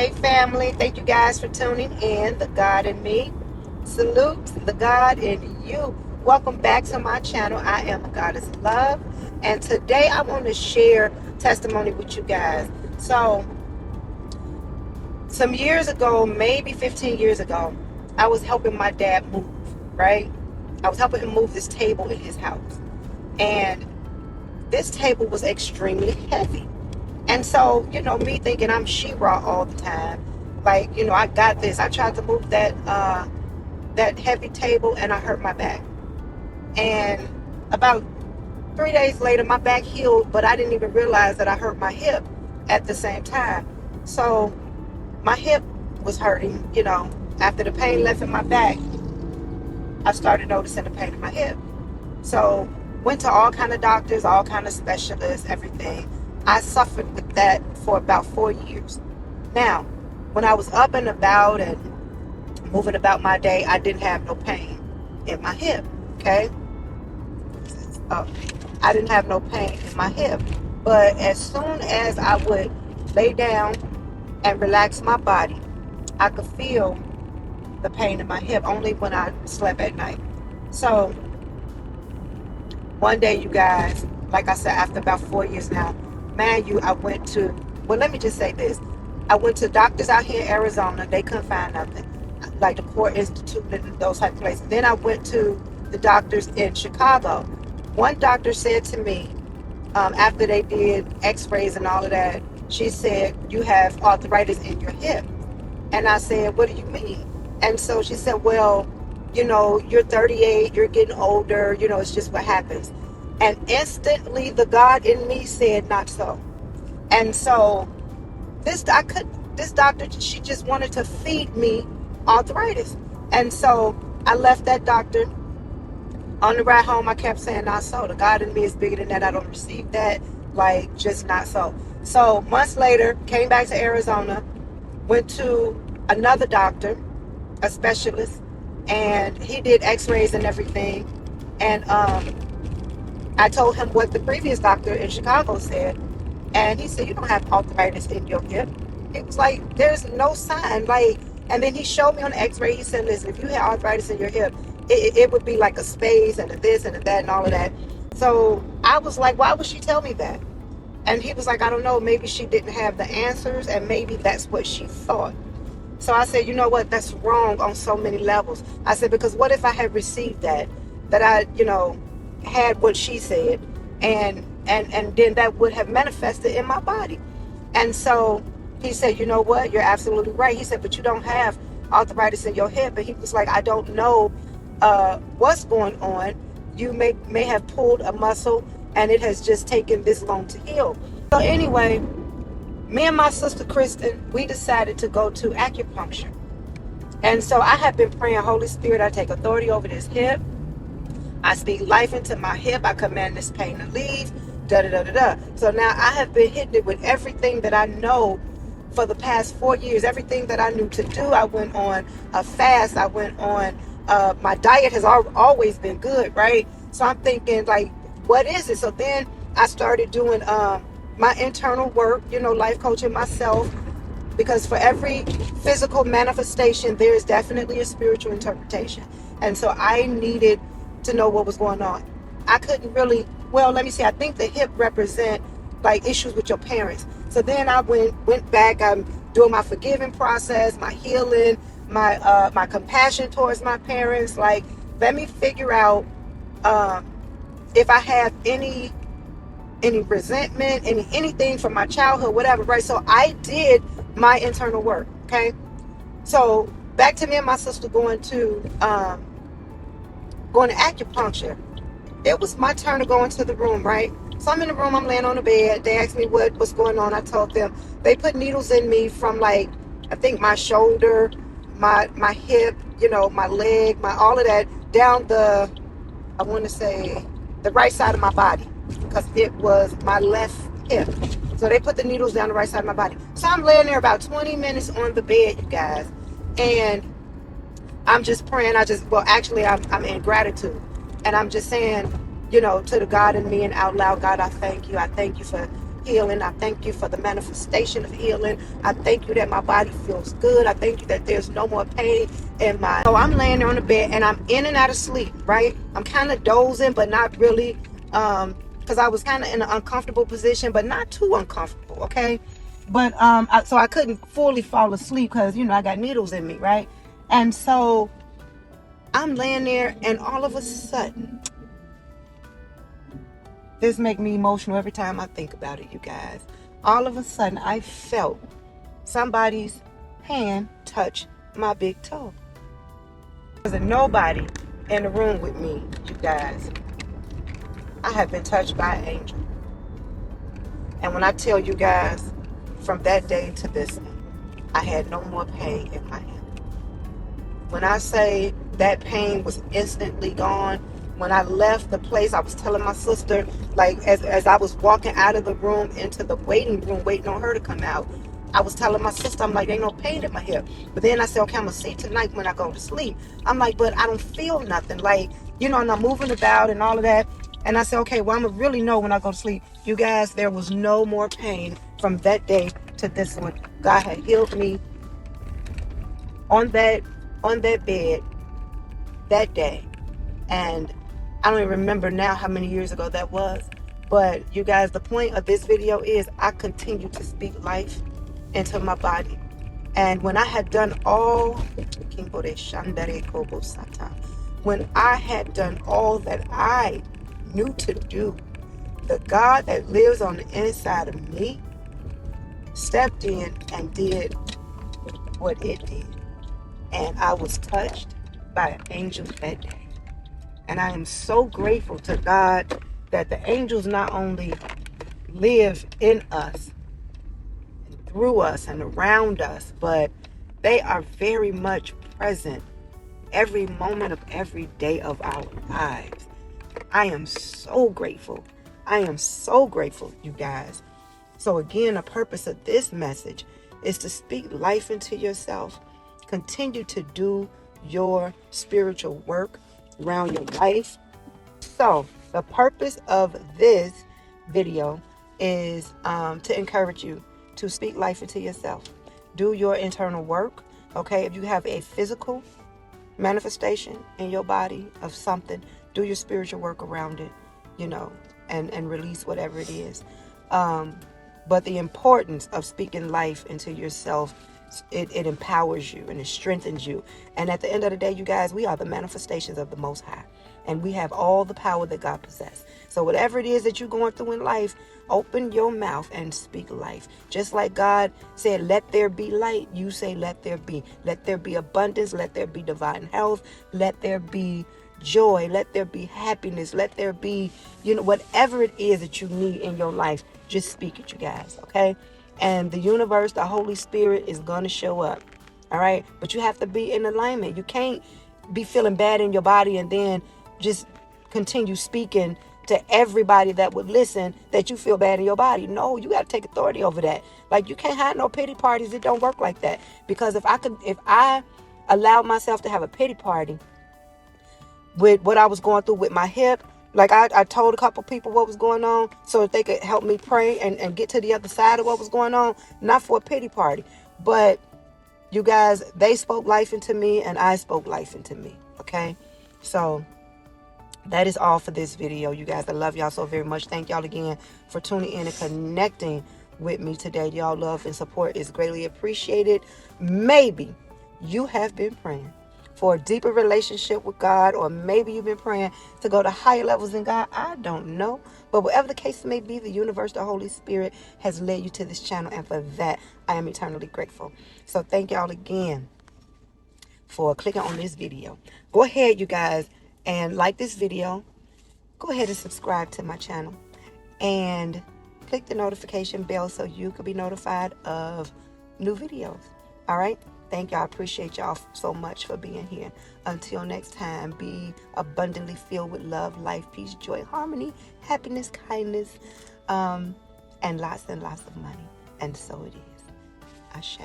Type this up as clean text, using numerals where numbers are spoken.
Hey family, thank you guys for tuning in. The God in me. Salute the God in you. Welcome back to my channel. I am AGoddess Love. And today I want to share testimony with you guys. So, some years ago, maybe 15 years ago, I was helping my dad move, right? I was helping him move this table in his house. And this table was extremely heavy. And so, me thinking I'm she-ra all the time, like, I got this. I tried to move that heavy table and I hurt my back. And about 3 days later, my back healed, but I didn't even realize that I hurt my hip at the same time. So my hip was hurting, after the pain left in my back, I started noticing the pain in my hip. So went to all kind of doctors, all kind of specialists, everything. I suffered with that for about 4 years. Now, when I was up and about and moving about my day, I didn't have no pain in my hip, okay? I didn't have no pain in my hip. But as soon as I would lay down and relax my body, I could feel the pain in my hip only when I slept at night. So one day, you guys, like I said, after about 4 years now, I went to, well, let me just say this. I went to doctors out here in Arizona. They couldn't find nothing, like the Core Institute and those type of places. Then I went to the doctors in Chicago. One doctor said to me, after they did x-rays and all of that, she said, you have arthritis in your hip. And I said, what do you mean? And so she said, well, you're 38, you're getting older, it's just what happens. And instantly the God in me said, not so. And so this doctor, she just wanted to feed me arthritis. And so I left that doctor. On the ride home, I kept saying, not so. The God in me is bigger than that. I don't receive that. Like, just not so. So months later, came back to Arizona, went to another doctor, a specialist, and he did x-rays and everything. And I told him what the previous doctor in Chicago said. And he said, you don't have arthritis in your hip. It was like, there's no sign. Like, and then he showed me on the x-ray. He said, listen, if you had arthritis in your hip, it would be like a space and a this and a that and all of that. So I was like, why would she tell me that? And he was like, I don't know, maybe she didn't have the answers and maybe that's what she thought. So I said, you know what, that's wrong on so many levels. I said, because what if I had received that I, had what she said and then that would have manifested in my body. And so he said, you know what, you're absolutely right. He said, but you don't have arthritis in your hip. And he was like, I don't know what's going on. You may have pulled a muscle and it has just taken this long to heal. So anyway, me and my sister Kristen, we decided to go to acupuncture. And so I have been praying, Holy Spirit, I take authority over this hip. I speak life into my hip. I command this pain to leave. Da da da da da. So now I have been hitting it with everything that I know for the past 4 years. Everything that I knew to do. I went on a fast. I went on, my diet has always been good, right? So I'm thinking, like, what is it? So then I started doing my internal work, life coaching myself, because for every physical manifestation, there is definitely a spiritual interpretation. And so I needed to know what was going on. I couldn't really, well, let me see, I think the hip represent like issues with your parents. So then I went back, I'm doing my forgiving process, my healing, my compassion towards my parents. Like, let me figure out if I have any resentment, anything from my childhood, whatever, right? So I did my internal work, okay? So back to me and my sister going to acupuncture. It was my turn to go into the room, right? So I'm in the room, I'm laying on the bed. They asked me what's going on. I told them. They put needles in me from, like, I think my shoulder, my hip, my leg, all of that, down I want to say the right side of my body, because it was my left hip. So they put the needles down the right side of my body. So I'm laying there about 20 minutes on the bed, you guys. And I'm just praying. I'm in gratitude. And I'm just saying, to the God in me and out loud, God, I thank you. I thank you for healing. I thank you for the manifestation of healing. I thank you that my body feels good. I thank you that there's no more pain in my... So I'm laying there on the bed and I'm in and out of sleep, right? I'm kind of dozing, but not really, because I was kind of in an uncomfortable position, but not too uncomfortable, okay? But so I couldn't fully fall asleep because, I got needles in me, right? And so I'm laying there, and all of a sudden, this makes me emotional every time I think about it, you guys. All of a sudden, I felt somebody's hand touch my big toe. There wasn't nobody in the room with me, you guys. I have been touched by an angel. And when I tell you guys, from that day to this day, I had no more pain in my hand. When I say that pain was instantly gone, when I left the place, I was telling my sister, like as I was walking out of the room into the waiting room, waiting on her to come out, I was telling my sister, I'm like, ain't no pain in my hip. But then I said, okay, I'm going to see tonight when I go to sleep. I'm like, but I don't feel nothing. Like, and I'm moving about and all of that. And I said, okay, well, I'm going to really know when I go to sleep. You guys, there was no more pain from that day to this one. God had healed me on that bed that day. And I don't even remember now how many years ago that was. But you guys, the point of this video is I continue to speak life into my body. And when I had done all, when I had done all that I knew to do, the God that lives on the inside of me stepped in and did what it did. And I was touched by an angel that day. And I am so grateful to God that the angels not only live in us, and through us, and around us, but they are very much present every moment of every day of our lives. I am so grateful. I am so grateful, you guys. So again, the purpose of this message is to speak life into yourself. Continue to do your spiritual work around your life. So the purpose of this video is to encourage you to speak life into yourself. Do your internal work. Okay, if you have a physical manifestation in your body of something, do your spiritual work around it, and release whatever it is. But the importance of speaking life into yourself, it empowers you and it strengthens you. And at the end of the day, you guys, we are the manifestations of the Most High. And we have all the power that God possesses. So whatever it is that you're going through in life, open your mouth and speak life. Just like God said, let there be light, you say, let there be. Let there be abundance. Let there be divine health. Let there be joy. Let there be happiness. Let there be, whatever it is that you need in your life, just speak it, you guys, okay? And the universe, the Holy Spirit is going to show up, all right? But you have to be in alignment. You can't be feeling bad in your body and then just continue speaking to everybody that would listen that you feel bad in your body. No, you got to take authority over that. Like, you can't have no pity parties. It don't work like that. Because if I allowed myself to have a pity party with what I was going through with my hip, like I told a couple people what was going on so that they could help me pray and get to the other side of what was going on, not for a pity party. But you guys, they spoke life into me and I spoke life into me, okay? So that is all for this video, you guys. I love y'all so very much. Thank y'all again for tuning in and connecting with me today. Y'all love and support is greatly appreciated. Maybe you have been praying for a deeper relationship with God, or maybe you've been praying to go to higher levels in God. I don't know. But whatever the case may be, the universe, the Holy Spirit has led you to this channel. And for that, I am eternally grateful. So thank y'all again for clicking on this video. Go ahead, you guys, and like this video. Go ahead and subscribe to my channel and click the notification bell so you can be notified of new videos. All right? Thank y'all. Appreciate y'all so much for being here. Until next time, be abundantly filled with love, life, peace, joy, harmony, happiness, kindness, and lots of money. And so it is. Ashe.